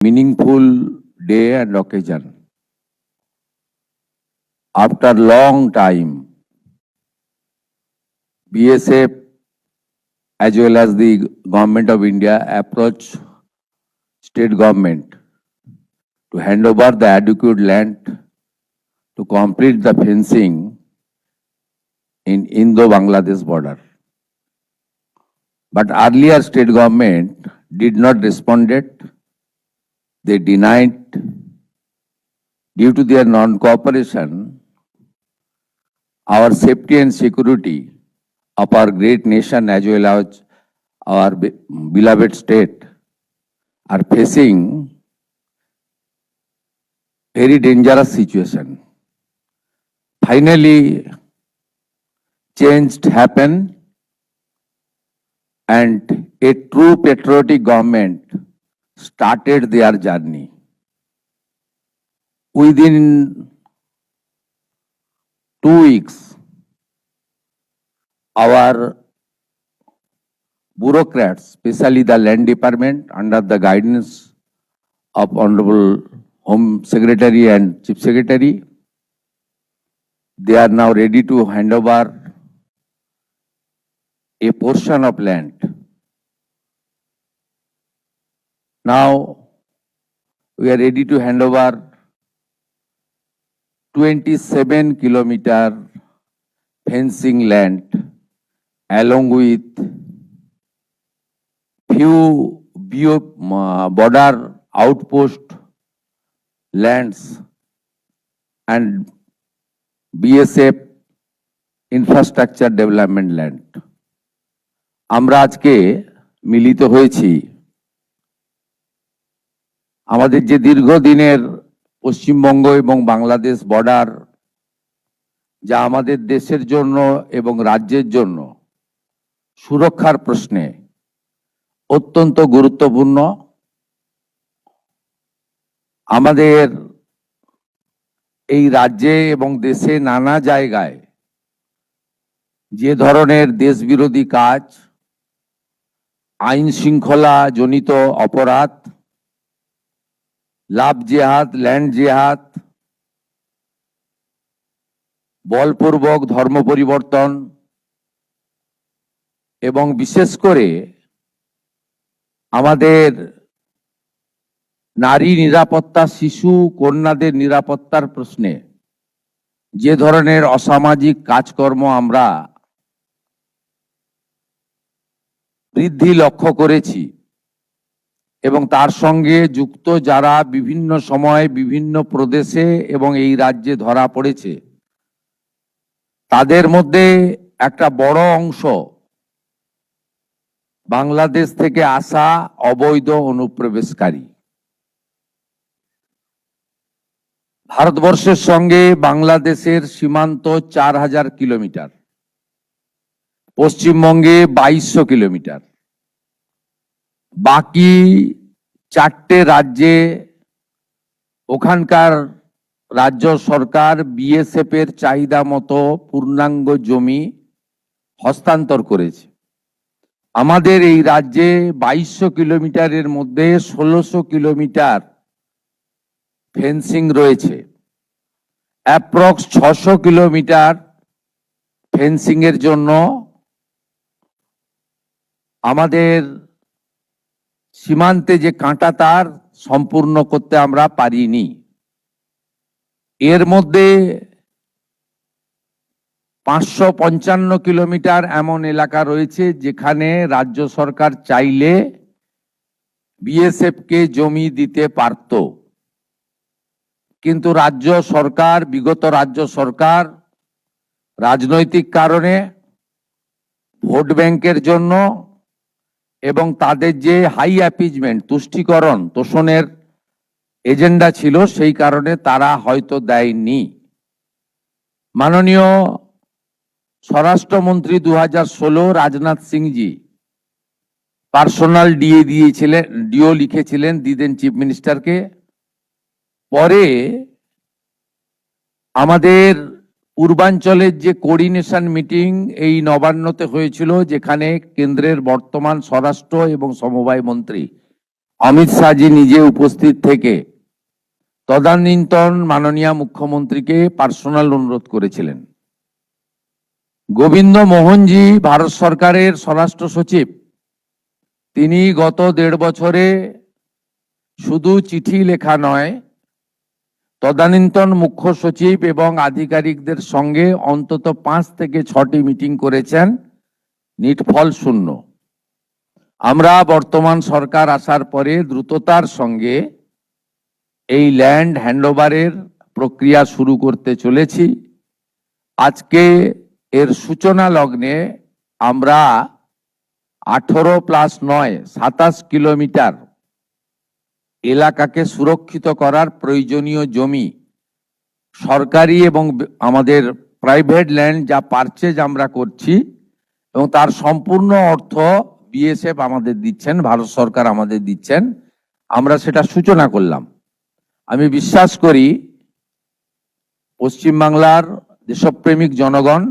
meaningful day and occasion. After long time, BSF as well as the Government of India approached state government to hand over the adequate land to complete the fencing in Indo-Bangladesh border. But earlier state government did not respond. They denied. Due to their non-cooperation, our safety and security of our great nation as well as our beloved state are facing very dangerous situation. Finally, change happened and a true patriotic government started their journey. Within 2 weeks, our bureaucrats, especially the land department under the guidance of Honorable Home Secretary and Chief Secretary, they are now ready to hand over a portion of land. Now we are ready to hand over 27-kilometer fencing land along with few border outpost lands and BSF infrastructure development land. আমরা আজকে মিলিত হয়েছি আমাদের যে দীর্ঘদিনের পশ্চিমবঙ্গ এবং Bangladesh border যা আমাদের দেশের জন্য এবং রাজ্যের জন্য সুরক্ষার প্রশ্নে অত্যন্ত গুরুত্বপূর্ণ। আমাদের এই রাজ্যে এবং দেশে নানা জায়গায় যে ধরনের দেশবিরোধী কাজ, আইন শৃঙ্খলা জনিত অপরাধ, লাভ জেহাদ, ল্যান্ড জেহাদ, বলপূর্বক ধর্ম পরিবর্তন এবং বিশেষ করে আমাদের নারী নিরাপত্তা, শিশু কন্যাদের নিরাপত্তার প্রশ্নে যে ধরনের অসামাজিক কাজকর্ম আমরা বৃদ্ধি লক্ষ্য করেছি এবং তার সঙ্গে যুক্ত যারা বিভিন্ন সময় বিভিন্ন প্রদেশে এবং এই রাজ্যে ধরা পড়েছে, তাদের মধ্যে একটা বড় অংশ বাংলাদেশ থেকে আসা অবৈধ অনুপ্রবেশকারী। ভারতবর্ষের সঙ্গে বাংলাদেশের সীমান্ত 4000 কিলোমিটার, পশ্চিমবঙ্গে 2200 কিলোমিটার, বাকি 4টে রাজ্যে ওখানকার রাজ্য সরকার বিএসএফ এর চাহিদা মতো পূর্ণাঙ্গ জমি হস্তান্তর করেছে। আমাদের এই রাজ্যে 2200 কিলোমিটারের মধ্যে 1600 কিলোমিটার ফেন্সিং রয়েছে। অ্যাপ্রক্স 600 কিলোমিটার ফেন্সিং এর জন্য আমাদের সীমান্তে যে কাঁটা তার সম্পূর্ণ করতে আমরা পারিনি। এর মধ্যে 555 কিলোমিটার এমন এলাকা রয়েছে যেখানে রাজ্য সরকার চাইলে বিএসএফ কে জমি দিতে পারত, কিন্তু বিগত রাজ্য সরকার রাজনৈতিক কারণে, ভোট ব্যাংকের জন্য এবং তাদের যে হাই অ্যাপিজমেন্ট তুষ্টিকরণ তোষণের এজেন্ডা ছিল, সেই কারণে তারা হয়তো দেয়নি। মাননীয় স্বরাষ্ট্রমন্ত্রী 2016 রাজনাথ সিংজি পার্সোনাল ডিও লিখেছিলেন, দিতেন চিফ মিনিস্টারকে। পরে আমাদের পূর্বাঞ্চলের যে কোঅর্ডিনেশন মিটিং এই নবান্নতে হয়েছিল, যেখানে কেন্দ্রের বর্তমান স্বরাষ্ট্র এবং সমবায় মন্ত্রী অমিত শাহজি নিজে উপস্থিত থেকে তদানীন্তন মাননীয় মুখ্যমন্ত্রীকে পার্সোনাল অনুরোধ করেছিলেন। গোবিন্দ মোহনজি ভারত সরকারের স্বরাষ্ট্র সচিব, তিনি গত 1.5 বছরে শুধু চিঠি লেখা নয়, তদানীন্তন মুখ্য সচিব এবং আধিকারিকদের সঙ্গে অন্তত 5 থেকে 6টি মিটিং করেছেন, নিটফল শূন্য। আমরা বর্তমান সরকার আসার পরে দ্রুততার সঙ্গে এই ল্যান্ড হ্যান্ডওভারের প্রক্রিয়া শুরু করতে চলেছি। আজকে এর সূচনা লগ্নে আমরা 18+9 27 কিলোমিটার এলাকাকে সুরক্ষিত করার প্রয়োজনীয় জমি, সরকারি এবং আমাদের প্রাইভেট ল্যান্ড যা পারচেজ আমরা করছি এবং তার সম্পূর্ণ অর্থ বিএসএফ আমাদের দিচ্ছেন, ভারত সরকার আমাদের দিচ্ছেন, আমরা সেটা সূচনা করলাম। আমি বিশ্বাস করি পশ্চিমবাংলার দেশপ্রেমিক জনগণ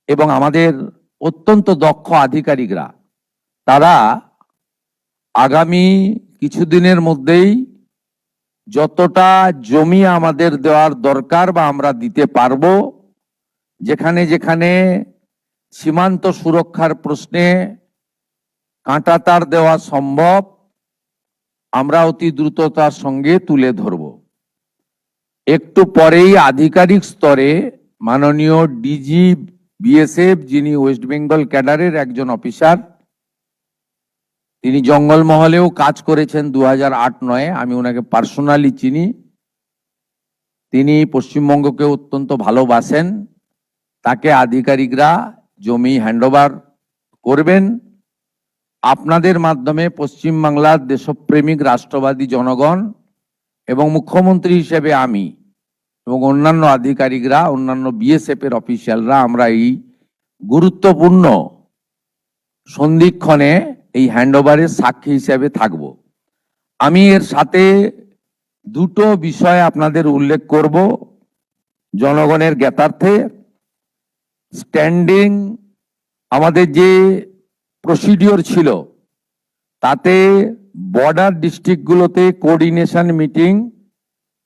এবং আমাদের অত্যন্ত দক্ষ আধিকারিকরা তারা আগামী কিছুদিনের মধ্যেই যতটা জমি আমাদের দেওয়ার দরকার বা আমরা দিতে পারবো, যেখানে যেখানে সীমান্ত সুরক্ষার প্রশ্নে কাঁটাতার দেওয়া সম্ভব, আমরা অতি দ্রুততার সঙ্গে তুলে ধরব। একটু পরেই আধিকারিক স্তরে মাননীয় ডিজি বিএসএফ, যিনি ওয়েস্ট বেঙ্গল ক্যাডারের একজন অফিসার, তিনি জঙ্গলমহলেও কাজ করেছেন 2008-9, আমি ওনাকে পার্সোনালি চিনি। তিনি পশ্চিমবঙ্গকে অত্যন্ত ভালোবাসেন। তাকে আধিকারিকরা জমি হ্যান্ডওভার করবেন। আপনাদের মাধ্যমে পশ্চিমবাংলার দেশপ্রেমিক রাষ্ট্রবাদী জনগণ এবং মুখ্যমন্ত্রী হিসেবে আমি এবং অন্যান্য আধিকারিকরা, অন্যান্য বিএসএফ এর অফিসিয়ালরা আমরা এই গুরুত্বপূর্ণ সন্ধিক্ষণে এই হ্যান্ডওভারের সাক্ষী হিসেবে থাকব। আমি এর সাথে দুটো বিষয় আপনাদের উল্লেখ করব জনগণের জ্ঞাতার্থে। স্ট্যান্ডিং আমাদের যে প্রসিডিওর ছিল তাতে বর্ডার ডিস্ট্রিক্টগুলোতে কোঅর্ডিনেশন মিটিং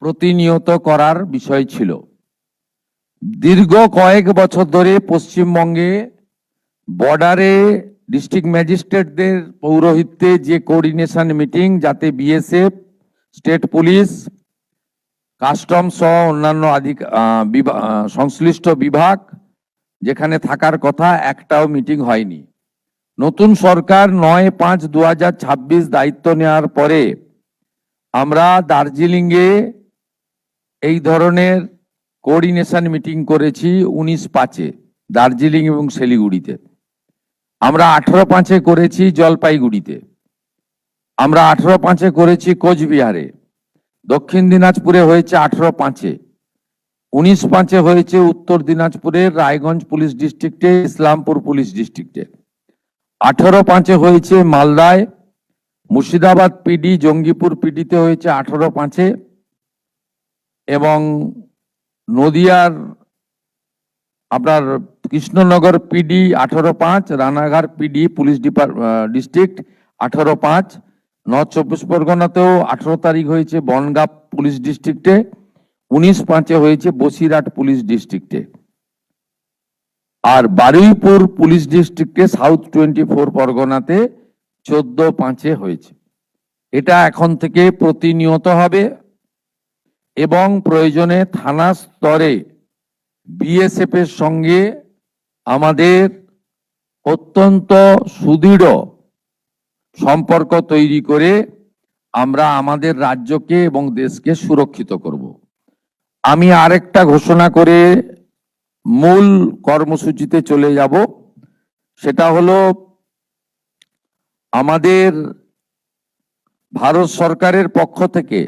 প্রতিনিয়ত করার বিষয় ছিল। দীর্ঘ কয়েক বছর ধরে পশ্চিমবঙ্গে বর্ডারে ডিস্ট্রিক্ট ম্যাজিস্ট্রেটদের পৌরোহিত্যে যে কোঅর্ডিনেশন মিটিং, যাতে বিএসএফ, স্টেট পুলিশ, কাস্টম সহ অন্যান্য সংশ্লিষ্ট বিভাগ যেখানে থাকার কথা, একটাও মিটিং হয়নি। নতুন সরকার 9/5/2026 দায়িত্ব নেওয়ার পরে আমরা দার্জিলিংয়ে এই ধরনের কোঅর্ডিনেশন মিটিং করেছি 19/5-এ দার্জিলিং এবং শিলিগুড়িতে। আমরা 18/5-এ করেছি জলপাইগুড়িতে। আমরা 18/5-এ করেছি কোচবিহারে। দক্ষিণ দিনাজপুরে হয়েছে 18/5-এ। 19/5-এ হয়েছে উত্তর দিনাজপুরের রায়গঞ্জ পুলিশ ডিস্ট্রিক্টে, ইসলামপুর পুলিশ ডিস্ট্রিক্টে। 18/5-এ হয়েছে মালদায়, মুর্শিদাবাদ পিডি, জঙ্গিপুর পিডিতে হয়েছে 18/5-এ, এবং নদিয়ার আপনার Krishnanagar PD 18/5, Ranaghat PD police district 18/5, north 24 পরগনাতেও 18 তারিখ হয়েছে বনগাঁ পুলিশ ডিস্ট্রিক্টে, 19/5-এ হয়েছে বসিরহাট পুলিশ ডিস্ট্রিক্টে, আর বারুইপুর পুলিশ ডিস্ট্রিক্টে সাউথ 24 পরগনাতে 14/5-এ হয়েছে। এটা এখন থেকে প্রতিনিয়ত হবে এবং প্রয়োজনে থানা স্তরে বিএসএফ এর সঙ্গে আমাদের অত্যন্ত সুদৃঢ় সম্পর্ক তৈরি করে আমরা আমাদের রাজ্যকে এবং দেশকে সুরক্ষিত করব। আমি আরেকটা ঘোষণা করে মূল কর্মসূচিতে চলে যাব, সেটা হলো আমাদের ভারত সরকারের পক্ষ থেকে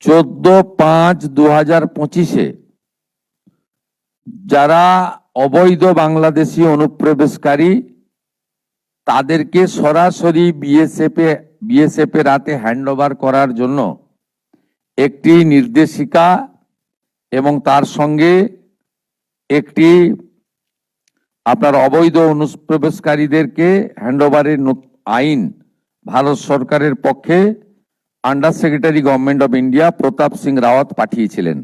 14/5/2025-এ যারা অবৈধ বাংলাদেশি অনুপ্রবেশকারী তাদেরকে সরাসরি বিএসএফ এর হাতে হ্যান্ডওভার করার জন্য একটি নির্দেশিকা এবং তার সঙ্গে একটি আপনার অবৈধ অনুপ্রবেশকারীদেরকে হ্যান্ডওভারের আইন ভারত সরকারের পক্ষে under secretary government of India Pratap Singh Rawat পাঠিয়েছিলেন।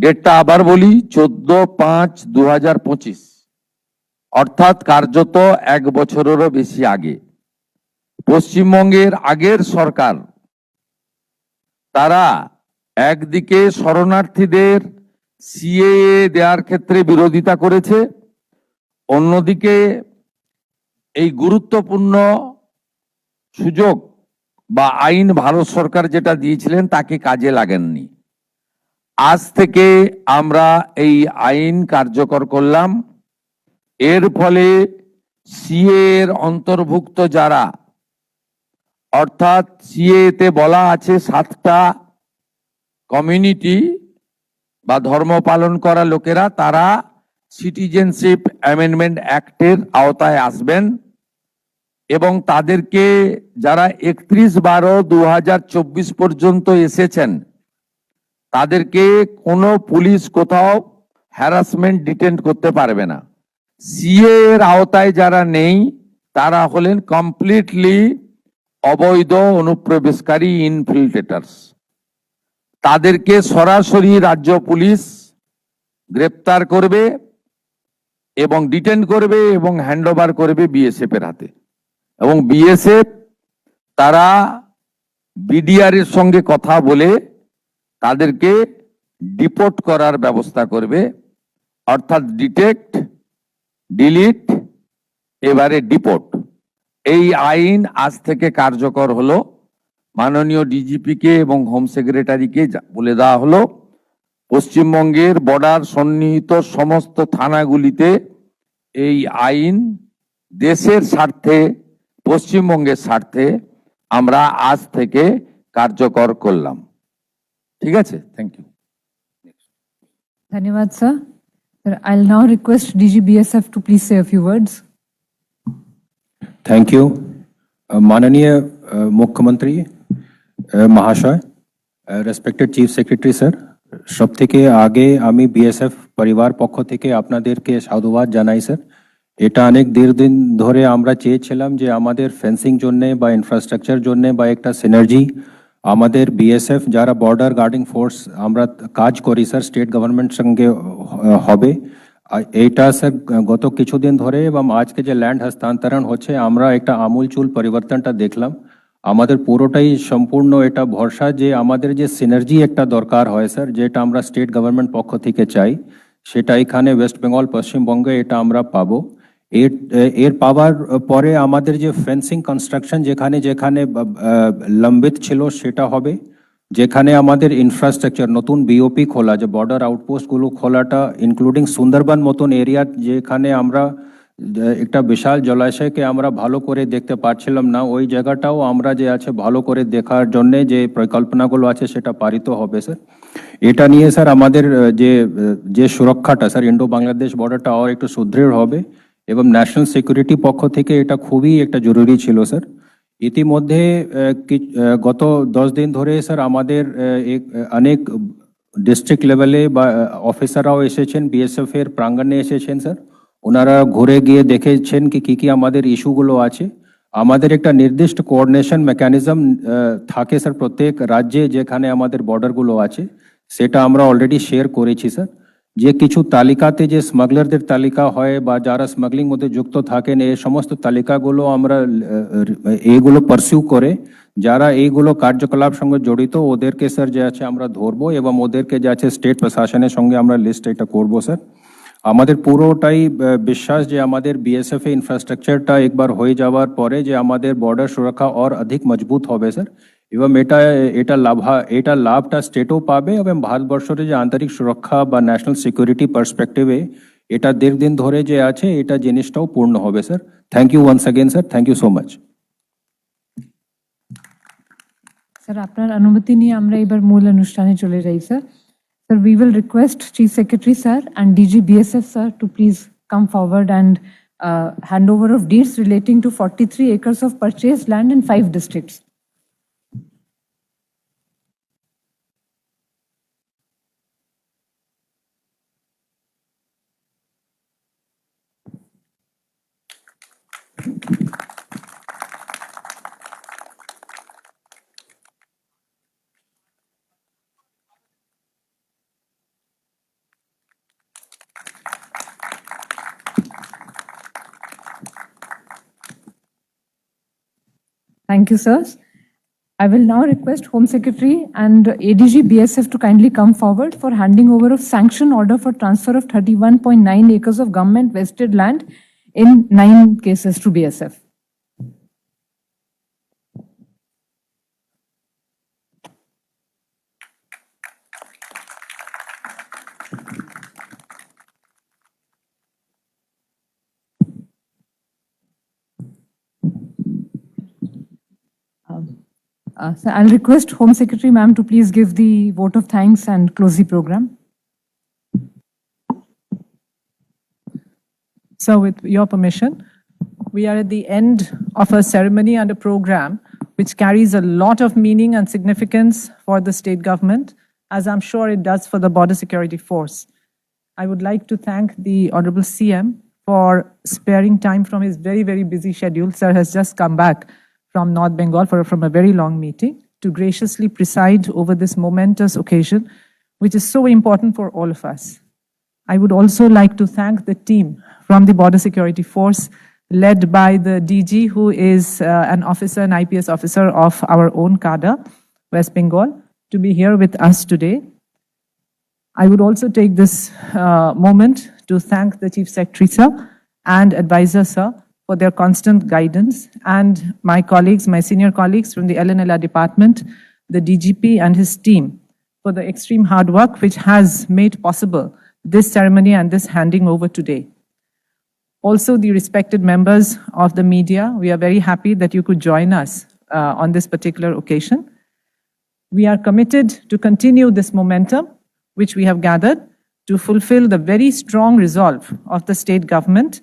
ডেটটা আবার বলি, 14/5/2025, অর্থাৎ কার্যত 1 বছরেরও বেশি আগে। পশ্চিমবঙ্গের আগের সরকার তারা একদিকে শরণার্থীদের সিএএ দেওয়ার ক্ষেত্রে বিরোধিতা করেছে, অন্যদিকে এই গুরুত্বপূর্ণ সুযোগ বা আইন ভারত সরকার যেটা দিয়েছিলেন তাকে কাজে লাগেননি। আজ থেকে আমরা এই আইন কার্যকর করলাম। এর ফলে সিএ এর অন্তর্ভুক্ত যারা, অর্থাৎ সিএ তে বলা আছে 7টা কমিউনিটি বা ধর্ম পালন করা লোকেরা, তারা সিটিজেনশিপ অ্যামেন্ডমেন্ট অ্যাক্টের আওতায় আসবেন এবং তাদেরকে যারা 31/12/2024 পর্যন্ত এসেছেন তাদেরকে কোনো পুলিশ কোথাও হ্যারাসমেন্ট ডিটেন্ট করতে পারবে না। সিএ এর আওতায় যারা নেই তারা হলেন কমপ্লিটলি অবৈধ অনুপ্রবেশকারী ইনফিল্ট্রেটার্স। তাদেরকে সরাসরি রাজ্য পুলিশ গ্রেপ্তার করবে এবং ডিটেন করবে এবং হ্যান্ডওভার করবে বিএসএফ এর হাতে। এবং বিএসএফ তারা বিডিআর এর সঙ্গে কথা বলে তাদেরকে ডিপোর্ট করার ব্যবস্থা করবে, অর্থাৎ ডিটেক্ট, ডিলিট, এবারে ডিপোর্ট। এই আইন আজ থেকে কার্যকর হলো। মাননীয় ডিজিপি কে এবং হোম সেক্রেটারিকে বলে দেওয়া হলো পশ্চিমবঙ্গের বর্ডার সন্নিহিত সমস্ত থানাগুলিতে এই আইন দেশের স্বার্থে, পশ্চিমবঙ্গের স্বার্থে আমরা আজ থেকে কার্যকর করলাম। ঠিক আছে, thank you. Dhanyawad, sir. Sir, I'll now request DGBSF to please say a few words. Thank you माननीय मुख्यमंत्री महाशय, রেসপেক্টেড চিফ সেক্রেটারি স্যার, সব থেকে আগে আমি বিএসএফ পরিবার পক্ষ থেকে আপনাদেরকে সাধুবাদ জানাই স্যার। এটা অনেক দীর্ঘদিন ধরে আমরা চেয়েছিলাম যে আমাদের ফেন্সিং জন্য বা ইনফ্রাস্ট্রাকচার জন্য বা একটা সিনার্জি আমাদের বিএসএফ যারা বর্ডার গার্ডিং ফোর্স আমরা কাজ করি স্যার স্টেট গভর্নমেন্ট সঙ্গে হবে। এইটা স্যার গত কিছুদিন ধরে এবং আজকে যে ল্যান্ড হস্তান্তরণ হচ্ছে আমরা একটা আমূলচূল পরিবর্তনটা দেখলাম। আমাদের পুরোটাই সম্পূর্ণ এটা ভরসা যে আমাদের যে সিনার্জি একটা দরকার হয় স্যার, যেটা আমরা স্টেট গভর্নমেন্ট পক্ষ থেকে চাই, সেটা এখানে ওয়েস্ট বেঙ্গল পশ্চিমবঙ্গে এটা আমরা পাবো। এর পাওয়ার পরে আমাদের যে ফেন্সিং কনস্ট্রাকশন যেখানে যেখানে লম্বিত ছিল সেটা হবে। যেখানে আমাদের ইনফ্রাস্ট্রাকচার নতুন বিওপি খোলা, যে বর্ডার আউটপোস্টগুলো খোলাটা ইনক্লুডিং সুন্দরবন মতন এরিয়া, যেখানে আমরা একটা বিশাল জলাশয়কে আমরা ভালো করে দেখতে পাচ্ছিলাম না, ওই জায়গাটাও আমরা যে আছে ভালো করে দেখার জন্য যে পরিকল্পনাগুলো আছে সেটা পারিত হবে স্যার। এটা নিয়ে স্যার আমাদের যে সুরক্ষাটা স্যার ইন্ডো বাংলাদেশ বর্ডারটা আর একটু সুদৃঢ় হবে এবং ন্যাশনাল সিকিউরিটি পক্ষ থেকে এটা খুবই একটা জরুরি ছিল স্যার। ইতিমধ্যে গত 10 দিন ধরে স্যার আমাদের অনেক ডিস্ট্রিক্ট লেভেলে বা অফিসাররাও এসেছেন, বিএসএফ এর প্রাঙ্গণে এসেছেন স্যার। ওনারা ঘুরে গিয়ে দেখেছেন কি কি আমাদের ইস্যুগুলো আছে। আমাদের একটা নির্দিষ্ট কোঅর্ডিনেশন মেকানিজম থাকে স্যার প্রত্যেক রাজ্যে যেখানে আমাদের বর্ডারগুলো আছে, সেটা আমরা অলরেডি শেয়ার করেছি স্যার। যে কিছু তালিকাতে যে স্মাগলারদের তালিকা হয় বা যারা স্মাগলিং মধ্যে যুক্ত থাকেন, এই সমস্ত তালিকাগুলো আমরা এইগুলো পারসিউ করে যারা এইগুলো কার্যকলাপ সঙ্গে জড়িত ওদেরকে স্যার যে আছে আমরা ধরবো এবং ওদেরকে যে আছে স্টেট প্রশাসনের সঙ্গে আমরা লিস্ট এটা করবো স্যার। আমাদের পুরোটাই বিশ্বাস যে আমাদের বিএসএফ এ ইনফ্রাস্ট্রাকচারটা একবার হয়ে যাওয়ার পরে যে আমাদের বর্ডার সুরক্ষা আর অধিক মজবুত হবে স্যার, এবং এটা লাভটা স্টেটও পাবে এবং ভারতবর্ষের যে আন্তরিক সুরক্ষা বা ন্যাশনাল সিকিউরিটি পার্সপেক্টিভে এটা দীর্ঘদিন ধরে যে আছে এটা জিনিসটাও পূর্ণ হবে sir. Thank you once again sir, thank you so much. Sir, আপনার অনুমতি নিয়ে আমরা এবার মূল অনুষ্ঠানে চলে যাই স্যার। Sir, we will request Chief Secretary sir and DG BSF sir to please come forward and handover of deeds relating to 43 acres of purchased land in 5 districts. Thank you, sirs. I will now request Home Secretary and ADG BSF to kindly come forward for handing over of sanction order for transfer of 31.9 acres of government vested land in 9 cases to BSF. So I'll request Home Secretary ma'am to please give the vote of thanks and close the program. So with your permission, we are at the end of a ceremony and a program which carries a lot of meaning and significance for the state government, as I'm sure it does for the Border Security Force. I would like to thank the Honorable CM for sparing time from his very, very busy schedule. Sir has just come back from North Bengal from a very long meeting to graciously preside over this momentous occasion, which is so important for all of us. I would also like to thank the team from the Border Security Force, led by the DG, who is an officer, an IPS officer of our own cadre, West Bengal, to be here with us today. I would also take this moment to thank the Chief Secretary, sir, and Advisor, sir, for their constant guidance, and my colleagues, my senior colleagues from the LNLR department, the DGP and his team, for the extreme hard work which has made possible this ceremony and this handing over today. Also, the respected members of the media, we are very happy that you could join us on this particular occasion. We are committed to continue this momentum which we have gathered to fulfill the very strong resolve of the state government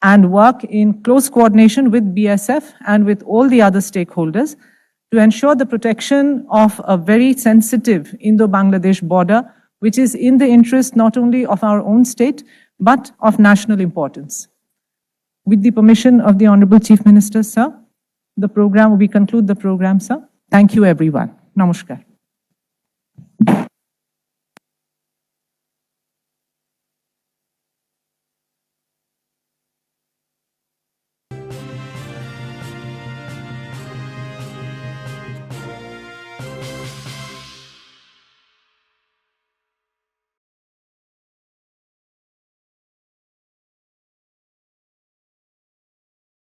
and work in close coordination with BSF and with all the other stakeholders to ensure the protection of a very sensitive Indo-Bangladesh border, which is in the interest not only of our own state, but of national importance. With the permission of the Honorable Chief Minister, sir, we conclude the program, sir. Thank you, everyone. Namaskar.